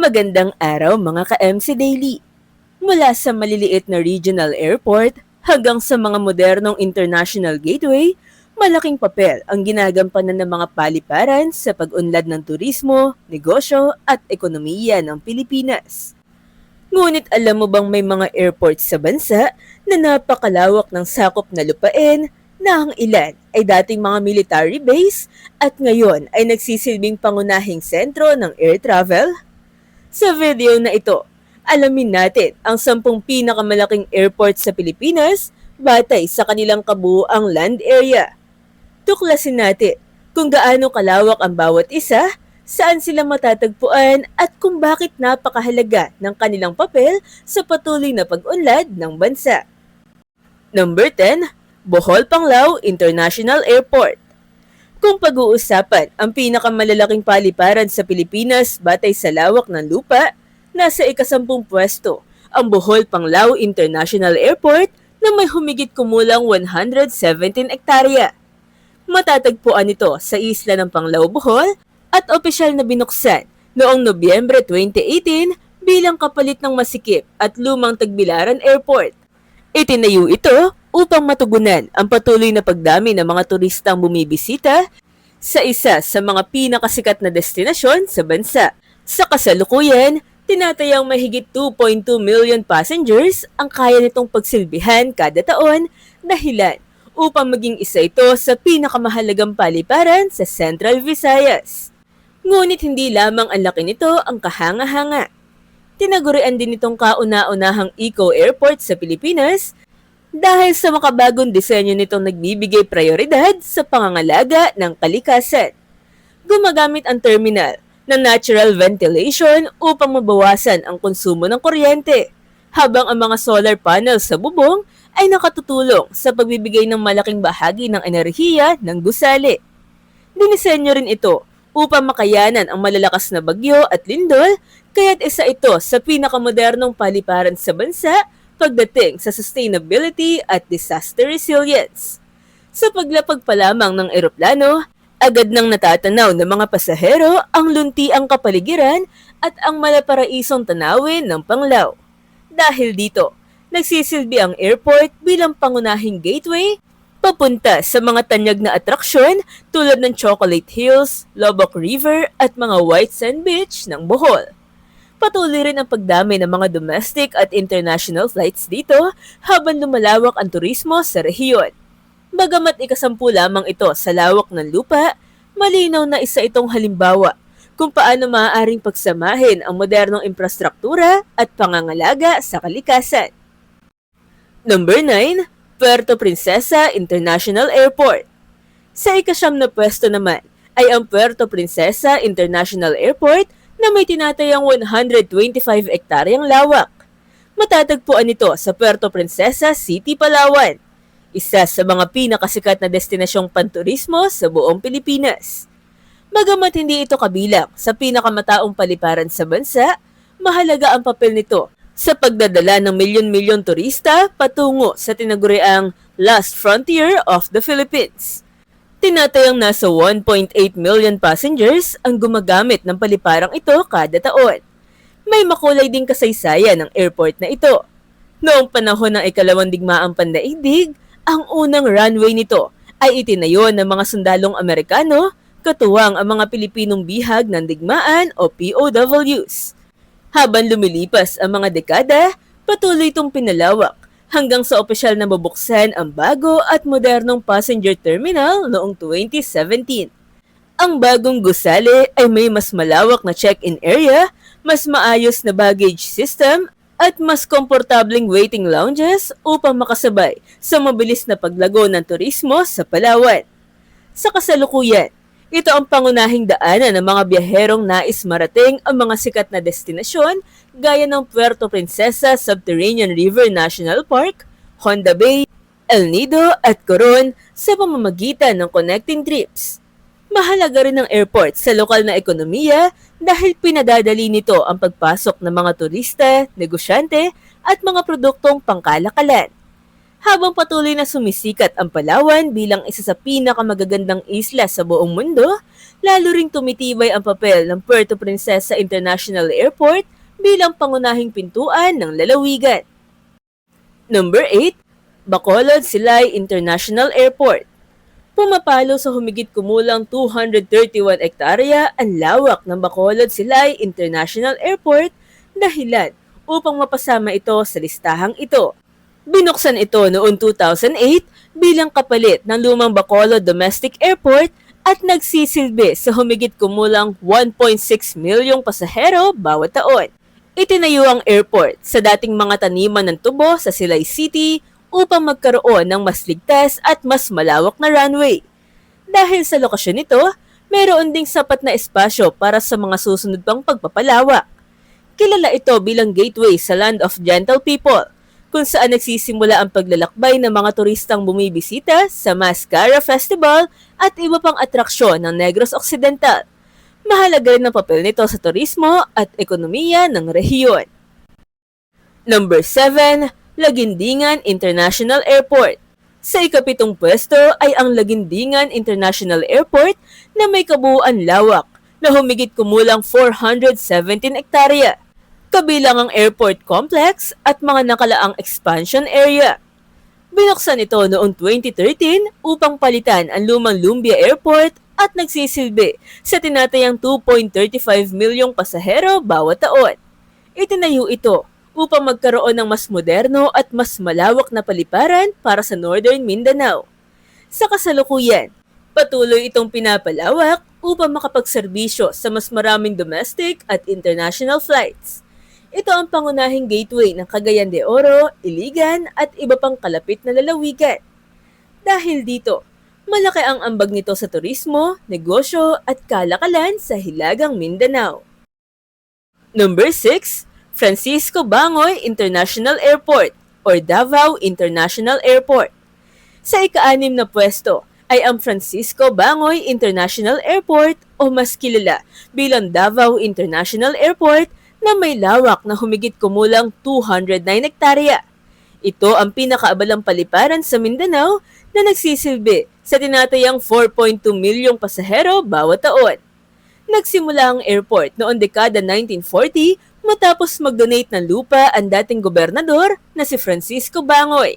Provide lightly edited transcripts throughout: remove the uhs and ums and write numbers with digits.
Magandang araw mga ka-MC Daily. Mula sa maliliit na regional airport hanggang sa mga modernong international gateway, malaking papel ang ginagampanan ng mga paliparan sa pag-unlad ng turismo, negosyo at ekonomiya ng Pilipinas. Ngunit alam mo bang may mga airports sa bansa na napakalawak ng sakop na lupain na ang ilan ay dating mga military base at ngayon ay nagsisilbing pangunahing sentro ng air travel? Sa video na ito, alamin natin ang 10 pinakamalaking airport sa Pilipinas batay sa kanilang kabuuang land area. Tuklasin natin kung gaano kalawak ang bawat isa, saan sila matatagpuan at kung bakit napakahalaga ng kanilang papel sa patuloy na pag-unlad ng bansa. Number 10, Bohol Panglao International Airport. Kung pag-uusapan ang pinakamalalaking paliparan sa Pilipinas batay sa lawak ng lupa, nasa ika-10 pwesto ang Bohol Panglao International Airport na may humigit kumulang 117 ektarya. Matatagpuan ito sa isla ng Panglao, Bohol at opisyal na binuksan noong Nobyembre 2018 bilang kapalit ng masikip at lumang Tagbilaran Airport. Itinayo ito upang matugunan ang patuloy na pagdami ng mga turistang bumibisita sa isa sa mga pinakasikat na destinasyon sa bansa. Sa kasalukuyan, tinatayang mahigit 2.2 million passengers ang kaya nitong pagsilbihan kada taon, dahilan upang maging isa ito sa pinakamahalagang paliparan sa Central Visayas. Ngunit hindi lamang ang laki nito ang kahanga-hanga. Tinagurian din itong kauna-unahang eco-airport sa Pilipinas dahil sa makabagong disenyo nitong nagbibigay prioridad sa pangangalaga ng kalikasan. Gumagamit ang terminal ng natural ventilation upang mabawasan ang konsumo ng kuryente, habang ang mga solar panels sa bubong ay nakatutulong sa pagbibigay ng malaking bahagi ng enerhiya ng gusali. Dinisenyo rin ito upang makayanan ang malalakas na bagyo at lindol, kaya't isa ito sa pinakamodernong paliparan sa bansa pagdating sa sustainability at disaster resilience. Sa paglapag pa lamang ng eroplano, agad nang natatanaw ng mga pasahero ang luntiang kapaligiran at ang malaparaisong tanawin ng Panglao. Dahil dito, nagsisilbi ang airport bilang pangunahing gateway papunta sa mga tanyag na atraksyon tulad ng Chocolate Hills, Lobok River at mga White Sand Beach ng Bohol. Patuloy rin ang pagdami ng mga domestic at international flights dito habang lumalawak ang turismo sa rehiyon. Bagamat ika-10 lamang ito sa lawak ng lupa, malinaw na isa itong halimbawa kung paano maaaring pagsamahin ang modernong infrastruktura at pangangalaga sa kalikasan. Number 9, Puerto Princesa International Airport. Sa ika-9 na pwesto naman ay ang Puerto Princesa International Airport na may tinatayang 125 ektaryang lawak. Matatagpuan ito sa Puerto Princesa City, Palawan, isa sa mga pinakasikat na destinasyong panturismo sa buong Pilipinas. Bagamat hindi ito kabilang sa pinakamataong paliparan sa bansa, mahalaga ang papel nito sa pagdadala ng milyon-milyon turista patungo sa tinaguriang Last Frontier of the Philippines. Tinatayang nasa 1.8 million passengers ang gumagamit ng paliparang ito kada taon. May makulay ding kasaysayan ng airport na ito. Noong panahon ng ikalawang digmaang pandaigdig, ang unang runway nito ay itinayo ng mga sundalong Amerikano, katuwang ang mga Pilipinong bihag ng digmaan o POWs. Habang lumilipas ang mga dekada, patuloy itong pinalawak hanggang sa opisyal na mabuksan ang bago at modernong passenger terminal noong 2017. Ang bagong gusali ay may mas malawak na check-in area, mas maayos na baggage system, at mas komportableng waiting lounges upang makasabay sa mabilis na paglago ng turismo sa Palawan. Sa kasalukuyan, ito ang pangunahing daanan ng mga biyaherong nais marating ang mga sikat na destinasyon gaya ng Puerto Princesa Subterranean River National Park, Honda Bay, El Nido at Coron sa pamamagitan ng connecting trips. Mahalaga rin ang airport sa lokal na ekonomiya dahil pinadadali nito ang pagpasok ng mga turista, negosyante at mga produktong pangkalakalan. Habang patuloy na sumisikat ang Palawan bilang isa sa pinakamagagandang isla sa buong mundo, lalo ring tumitibay ang papel ng Puerto Princesa International Airport bilang pangunahing pintuan ng lalawigan. Number 8, Bacolod Silay International Airport. Pumapalo sa humigit kumulang 231 ektarya ang lawak ng Bacolod Silay International Airport, dahilan upang mapasama ito sa listahang ito. Binuksan ito noong 2008 bilang kapalit ng lumang Bacolod Domestic Airport at nagsisilbi sa humigit kumulang 1.6 milyong pasahero bawat taon. Itinayo ang airport sa dating mga taniman ng tubo sa Silay City upang magkaroon ng mas ligtas at mas malawak na runway. Dahil sa lokasyon nito, mayroon ding sapat na espasyo para sa mga susunod pang pagpapalawak. Kilala ito bilang gateway sa Land of Gentle People, kung saan nagsisimula ang paglalakbay ng mga turistang bumibisita sa Mascara Festival at iba pang atraksyon ng Negros Occidental. Mahalaga rin ang papel nito sa turismo at ekonomiya ng rehiyon. Number 7, Lagindingan International Airport. Sa ikapitong pwesto ay ang Lagindingan International Airport na may kabuuan lawak na humigit kumulang 417 ektarya. Kabilang ang airport complex at mga nakalaang expansion area. Binuksan ito noong 2013 upang palitan ang lumang Lumbia Airport at nagsisilbi sa tinatayang 2.35 milyong pasahero bawat taon. Itinayo ito upang magkaroon ng mas moderno at mas malawak na paliparan para sa Northern Mindanao. Sa kasalukuyan, patuloy itong pinapalawak upang makapagserbisyo sa mas maraming domestic at international flights. Ito ang pangunahing gateway ng Cagayan de Oro, Iligan at iba pang kalapit na lalawigan. Dahil dito, malaki ang ambag nito sa turismo, negosyo at kalakalan sa Hilagang Mindanao. Number 6, Francisco Bangoy International Airport or Davao International Airport. Sa ika-6 na pwesto ay ang Francisco Bangoy International Airport o mas kilala bilang Davao International Airport na may lawak na humigit kumulang 209 ektarya. Ito ang pinakaabalang paliparan sa Mindanao na nagsisilbi sa tinatayang 4.2 milyong pasahero bawat taon. Nagsimula ang airport noong dekada 1940 matapos mag-donate ng lupa ang dating gobernador na si Francisco Bangoy.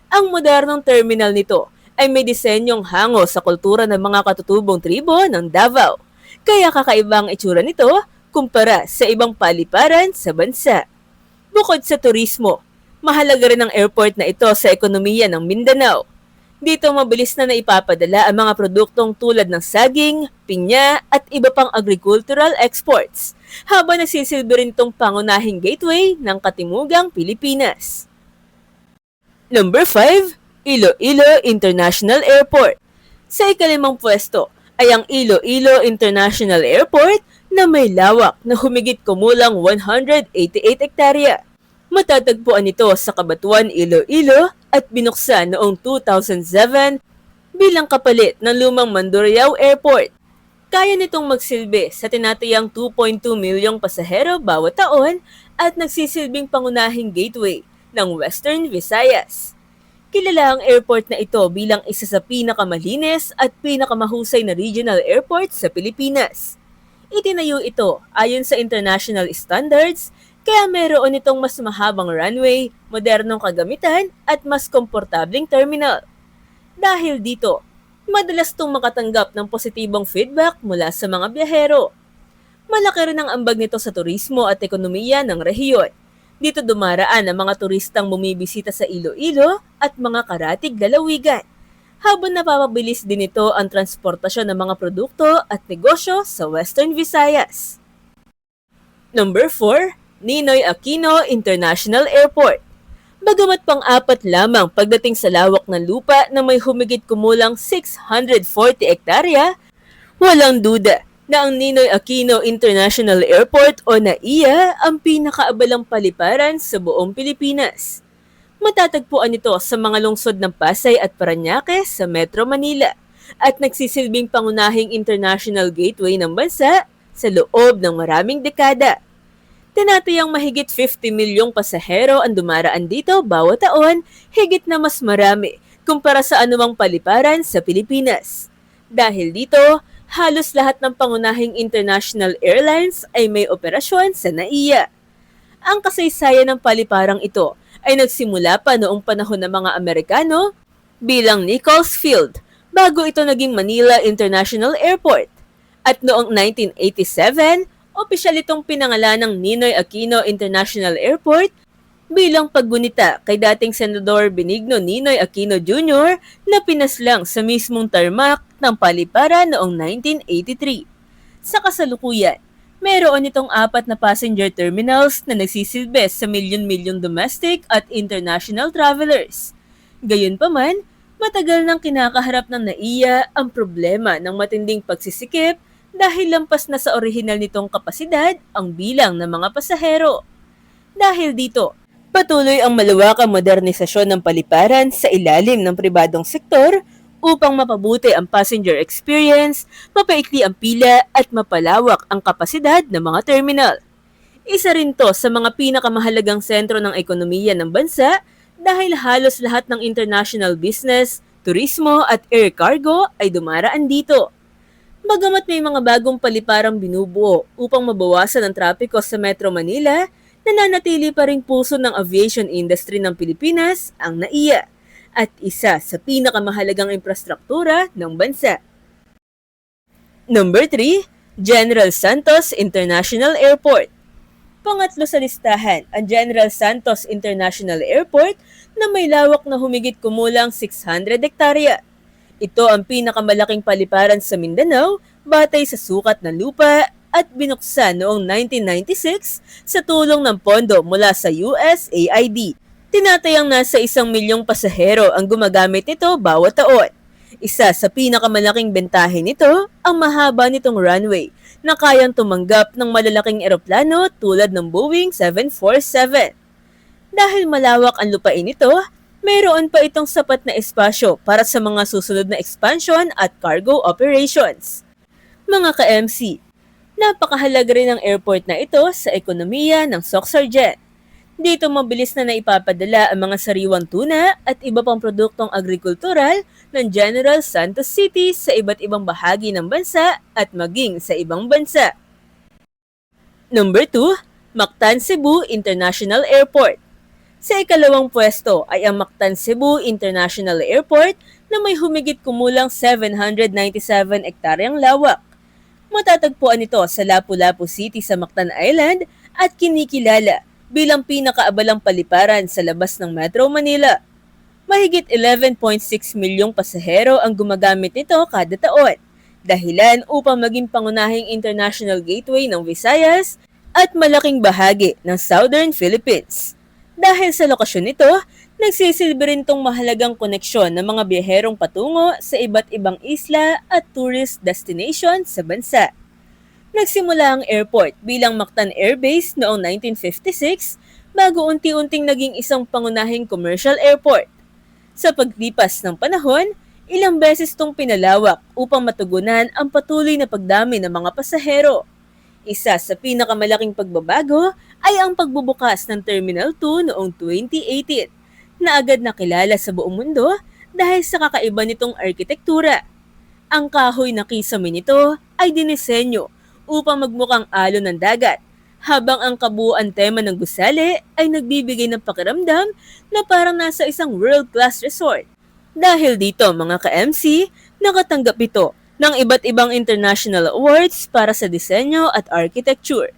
Ang modernong terminal nito ay may disenyong hango sa kultura ng mga katutubong tribo ng Davao, kaya kakaiba ang itsura nito kumpara sa ibang paliparan sa bansa. Bukod sa turismo, mahalaga rin ang airport na ito sa ekonomiya ng Mindanao. Dito mabilis na naipapadala ang mga produktong tulad ng saging, pinya at iba pang agricultural exports, habang nagsisilbi rin itong pangunahing gateway ng Katimugang Pilipinas. Number 5, Iloilo International Airport. Sa ika-5 pwesto ay ang Iloilo International Airport na may lawak na humigit kumulang 188 ektarya. Matatagpuan ito sa Cabanatuan, Iloilo at binuksan noong 2007 bilang kapalit ng lumang Mandurriao Airport. Kaya nitong magsilbi sa tinatayang 2.2 milyong pasahero bawat taon at nagsisilbing pangunahing gateway ng Western Visayas. Kilala ang airport na ito bilang isa sa pinakamalinis at pinakamahusay na regional airport sa Pilipinas. Itinayo ito ayon sa international standards, kaya meron itong mas mahabang runway, modernong kagamitan at mas komportabling terminal. Dahil dito, madalas itong makatanggap ng positibong feedback mula sa mga biyahero. Malaki rin ang ambag nito sa turismo at ekonomiya ng rehiyon. Dito dumaraan ang mga turistang bumibisita sa Iloilo at mga karatig lalawigan, habang napapabilis din ito ang transportasyon ng mga produkto at negosyo sa Western Visayas. Number 4, Ninoy Aquino International Airport. Bagamat pang-apat lamang pagdating sa lawak ng lupa na may humigit kumulang 640 ektarya, walang duda na ang Ninoy Aquino International Airport o NAIA ang pinakaabalang paliparan sa buong Pilipinas. Matatagpuan ito sa mga lungsod ng Pasay at Parañaque sa Metro Manila at nagsisilbing pangunahing international gateway ng bansa sa loob ng maraming dekada. Tinatayang mahigit 50 milyong pasahero ang dumaraan dito bawat taon, higit na mas marami kumpara sa anumang paliparan sa Pilipinas. Dahil dito, halos lahat ng pangunahing international airlines ay may operasyon sa NAIA. Ang kasaysayan ng paliparang ito ay nagsimula pa noong panahon ng mga Amerikano bilang Nichols Field bago ito naging Manila International Airport. At noong 1987, opisyal itong pinangalan ng Ninoy Aquino International Airport bilang paggunita kay dating Senador Benigno Ninoy Aquino Jr. na pinaslang sa mismong tarmac ng paliparan noong 1983. Sa kasalukuyan, meron itong 4 na passenger terminals na nagsisilbi sa milyon-milyong domestic at international travelers. Gayunpaman, matagal nang kinakaharap ng NAIA ang problema ng matinding pagsisikip dahil lampas na sa orihinal nitong kapasidad ang bilang ng mga pasahero. Dahil dito, patuloy ang maluwakang modernisasyon ng paliparan sa ilalim ng pribadong sektor upang mapabuti ang passenger experience, mapaikli ang pila at mapalawak ang kapasidad ng mga terminal. Isa rin to sa mga pinakamahalagang sentro ng ekonomiya ng bansa dahil halos lahat ng international business, turismo at air cargo ay dumaraan dito. Bagamat may mga bagong paliparang binubuo upang mabawasan ang trapiko sa Metro Manila, nananatili pa ring puso ng aviation industry ng Pilipinas ang NAIA at isa sa pinakamahalagang infrastruktura ng bansa. Number 3, General Santos International Airport. Pangatlo sa listahan ang General Santos International Airport na may lawak na humigit kumulang 600 hektarya. Ito ang pinakamalaking paliparan sa Mindanao batay sa sukat ng lupa at binuksan noong 1996 sa tulong ng pondo mula sa USAID. Tinatayang nasa 1 milyong pasahero ang gumagamit nito bawat taon. Isa sa pinakamalaking bentahe nito ang mahaba nitong runway na kayang tumanggap ng malalaking eroplano tulad ng Boeing 747. Dahil malawak ang lupain nito, mayroon pa itong sapat na espasyo para sa mga susunod na expansion at cargo operations. Mga ka-MC, napakahalaga rin ang airport na ito sa ekonomiya ng Sorsogon. Dito mabilis na naipapadala ang mga sariwang tuna at iba pang produktong agrikultural ng General Santos City sa iba't ibang bahagi ng bansa at maging sa ibang bansa. Number 2, Mactan Cebu International Airport. Sa ikalawang pwesto ay ang Mactan Cebu International Airport na may humigit kumulang 797 hektaryang lawak. Matatagpuan ito sa Lapu-Lapu City sa Mactan Island at kinikilala bilang pinakaabalang paliparan sa labas ng Metro Manila. Mahigit 11.6 milyong pasahero ang gumagamit nito kada taon, dahilan upang maging pangunahing international gateway ng Visayas at malaking bahagi ng Southern Philippines. Dahil sa lokasyon nito, nagsisilbi rin itong mahalagang koneksyon ng mga biyaherong patungo sa iba't ibang isla at tourist destination sa bansa. Nagsimula ang airport bilang Mactan Air Base noong 1956 bago unti-unting naging isang pangunahing commercial airport. Sa paglipas ng panahon, ilang beses itong pinalawak upang matugunan ang patuloy na pagdami ng mga pasahero. Isa sa pinakamalaking pagbabago ay ang pagbubukas ng Terminal 2 noong 2018 na agad nakilala sa buong mundo dahil sa kakaiba nitong arkitektura. Ang kahoy na kisame nito ay dinisenyo upang magmukhang alon ng dagat, habang ang kabuuan tema ng gusali ay nagbibigay ng pakiramdam na parang nasa isang world-class resort. Dahil dito mga ka-MC, nakatanggap ito ng iba't ibang international awards para sa disenyo at architecture.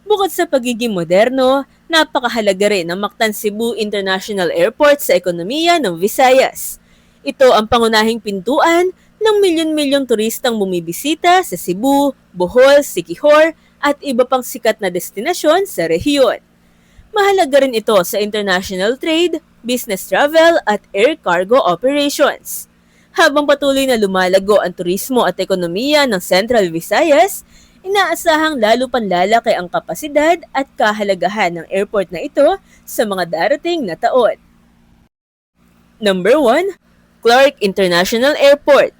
Bukod sa pagiging moderno, napakahalaga rin ang Mactan Cebu International Airport sa ekonomiya ng Visayas. Ito ang pangunahing pintuan ng milyon-milyong turistang bumibisita sa Cebu, Bohol, Siquijor at iba pang sikat na destinasyon sa rehiyon. Mahalaga rin ito sa international trade, business travel at air cargo operations. Habang patuloy na lumalago ang turismo at ekonomiya ng Central Visayas, inaasahang lalo pang lalaki ang kapasidad at kahalagahan ng airport na ito sa mga darating na taon. Number 1, Clark International Airport.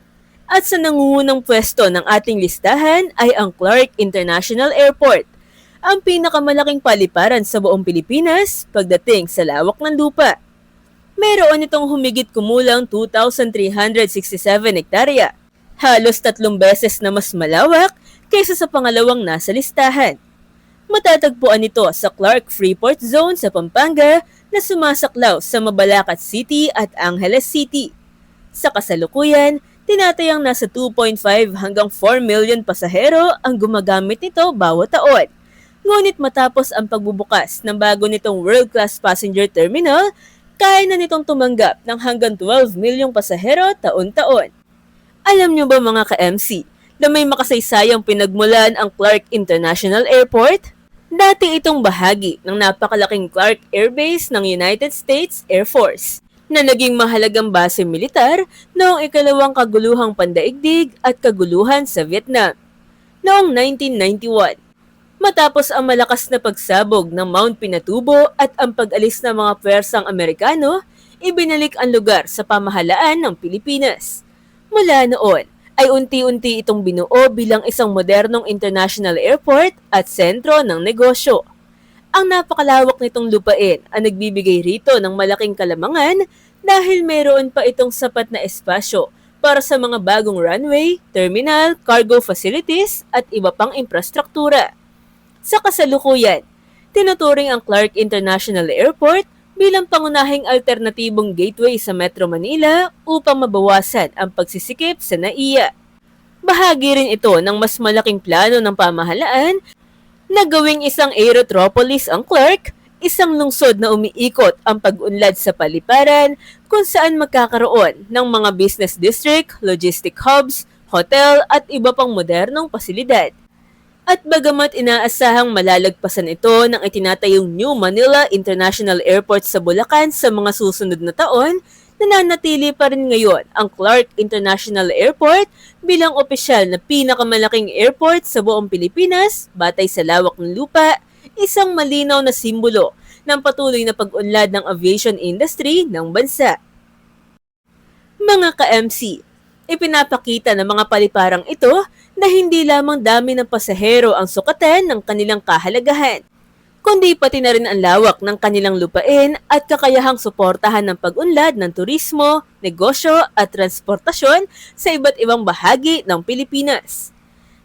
At sa nangungunang pwesto ng ating listahan ay ang Clark International Airport. ang pinakamalaking paliparan sa buong Pilipinas pagdating sa lawak ng lupa. Meron itong humigit kumulang 2,367 hektarya, halos 3 beses na mas malawak kaysa sa pangalawang nasa listahan. Matatagpuan ito sa Clark Freeport Zone sa Pampanga na sumasaklaw sa Mabalacat City at Angeles City. Sa kasalukuyan, tinatayang nasa 2.5 hanggang 4 million pasahero ang gumagamit nito bawat taon. Ngunit matapos ang pagbubukas ng bago nitong world-class passenger terminal, kaya na nitong tumanggap ng hanggang 12 milyong pasahero taon-taon. Alam niyo ba mga ka-MC, na may makasaysayang pinagmulan ang Clark International Airport? Dati itong bahagi ng napakalaking Clark Air Base ng United States Air Force, na naging mahalagang base militar noong ikalawang kaguluhang pandaigdig at kaguluhan sa Vietnam. Noong 1991, matapos ang malakas na pagsabog ng Mount Pinatubo at ang pag-alis ng mga pwersang Amerikano, ibinalik ang lugar sa pamahalaan ng Pilipinas. Mula noon, ay unti-unti itong binuo bilang isang modernong international airport at sentro ng negosyo. Ang napakalawak nitong lupain ang nagbibigay rito ng malaking kalamangan dahil mayroon pa itong sapat na espasyo para sa mga bagong runway, terminal, cargo facilities at iba pang infrastruktura. Sa kasalukuyan, tinuturing ang Clark International Airport bilang pangunahing alternatibong gateway sa Metro Manila upang mabawasan ang pagsisikip sa NAIA. Bahagi rin ito ng mas malaking plano ng pamahalaan na gawing isang aerotropolis ang Clark, isang lungsod na umiikot ang pag-unlad sa paliparan kung saan magkakaroon ng mga business district, logistic hubs, hotel at iba pang modernong pasilidad. At bagamat inaasahang malalagpasan ito ng itinatayong New Manila International Airport sa Bulacan sa mga susunod na taon, nananatili pa rin ngayon ang Clark International Airport bilang opisyal na pinakamalaking airport sa buong Pilipinas batay sa lawak ng lupa, isang malinaw na simbolo ng patuloy na pag-unlad ng aviation industry ng bansa. Mga ka-MC, ipinapakita ng mga paliparang ito na hindi lamang dami ng pasahero ang sukatan ng kanilang kahalagahan, kundi pati na rin ang lawak ng kanilang lupain at kakayahang suportahan ng pag-unlad ng turismo, negosyo at transportasyon sa iba't ibang bahagi ng Pilipinas.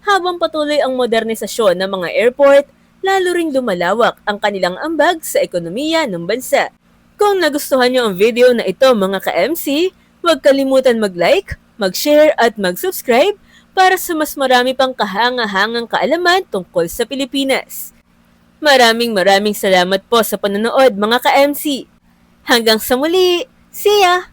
Habang patuloy ang modernisasyon ng mga airport, lalo ring lumalawak ang kanilang ambag sa ekonomiya ng bansa. Kung nagustuhan niyo ang video na ito mga ka-MC, huwag kalimutan mag-like, mag-share at mag-subscribe para sa mas marami pang kahanga-hangang kaalaman tungkol sa Pilipinas. Maraming salamat po sa panonood mga ka-MC. Hanggang sa muli, see ya!